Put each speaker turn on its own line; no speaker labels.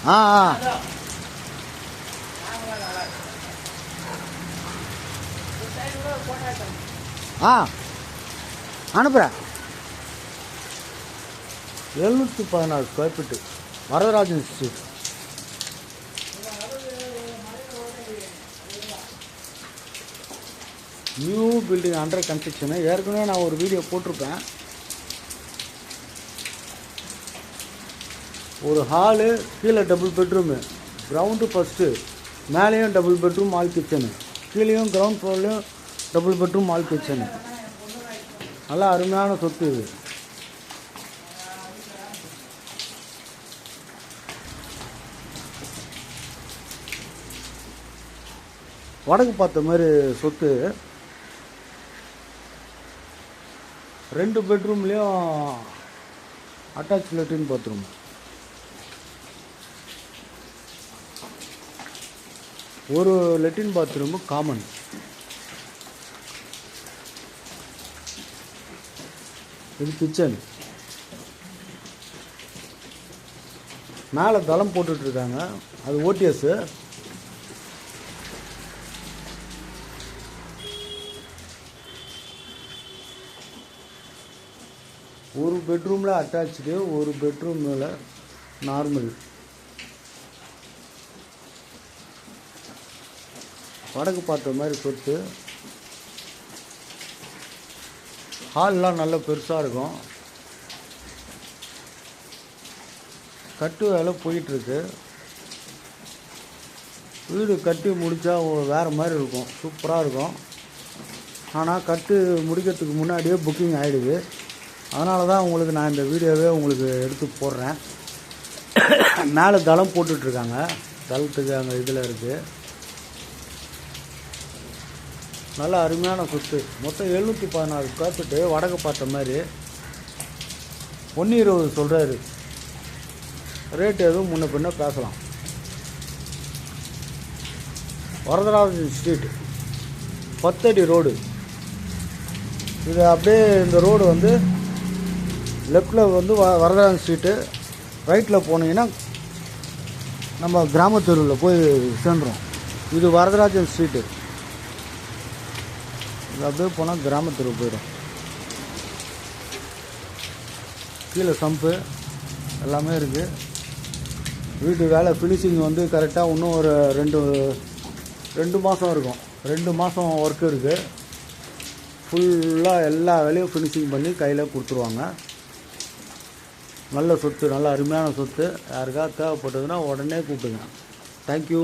ஆ ஆ அனுப்புகிறேன். 716 square feet Varadarajan street. New building under construction. ஏற்கனவே நான் ஒரு வீடியோ போட்டிருப்பேன். ஒரு ஹாலு, கீழே டபுள் பெட்ரூமு, கிரவுண்டு ஃபஸ்ட்டு, மேலேயும் டபுள் பெட்ரூம் ஆல் கிச்சனு, கீழேயும் கிரவுண்ட் ஃப்ளோர்லேயும் டபுள் பெட்ரூம் ஆல் கிச்சனு. நல்லா அருமையான சொத்து இது. வடக்கு பார்த்த மாதிரி சொத்து. 2 பெட்ரூம்லேயும் அட்டாச் லெட்ரின் பாத்ரூம். ஒரு லெட்ரின் பாத்ரூமு காமன். இது கிச்சன். மேலே தளம் போட்டுட்ருக்காங்க, அது ஓடிஎஸ்ஸு. ஒரு பெட்ரூமில் அட்டாச்சு, ஒரு பெட்ரூமில் நார்மல். வடக்கு பார்த்த மாதிரி சொத்து. ஹால்லாம் நல்ல பெருசாக இருக்கும். கட்டு வேலை போயிட்டுருக்கு. வீடு கட்டி முடித்தா வேறு மாதிரி இருக்கும், சூப்பராக இருக்கும். ஆனால் கட்டு முடிக்கிறதுக்கு முன்னாடியே புக்கிங் ஆகிடுது. அதனால தான் உங்களுக்கு நான் இந்த வீடியோவே உங்களுக்கு எடுத்து போடுறேன். மேலே தளம் போட்டுட்ருக்காங்க, தளத்துக்கு அங்கே இதில் இருக்குது. நல்ல அருமையான சொத்து. மொத்தம் 716 ஸ்கொயர் ஃபீட்டு. வடக்கு பார்த்த மாதிரி 120 சொல்கிறாரு. ரேட்டு எதுவும் முன்ன பின்ன பேசலாம். வரதராஜன் ஸ்ட்ரீட், 10 அடி ரோடு. இது அப்படியே இந்த ரோடு வந்து லெஃப்டில் வந்து வரதராஜன் ஸ்ட்ரீட்டு, ரைட்டில் போனீங்கன்னா நம்ம கிராமத்தெருவில் போய் சேர்ந்துடும். இது வரதராஜன் ஸ்ட்ரீட்டு. இது அப்படியே போனால் கிராமத்தெரு போயிடும். கீழே சம்பு எல்லாமே இருக்குது. வீட்டு வேலை ஃபினிஷிங் வந்து கரெக்டாக இன்னும் ஒரு ரெண்டு மாதம் இருக்கும். 2 மாதம் ஒர்க் இருக்குது. ஃபுல்லாக எல்லா வேலையும் ஃபினிஷிங் பண்ணி கையில் கொடுத்துருவாங்க. நல்ல சொத்து, நல்ல அருமையான சொத்து. யாருக்காவது தேவைப்பட்டதுன்னா உடனே கூப்பிடுங்க. தேங்க்யூ.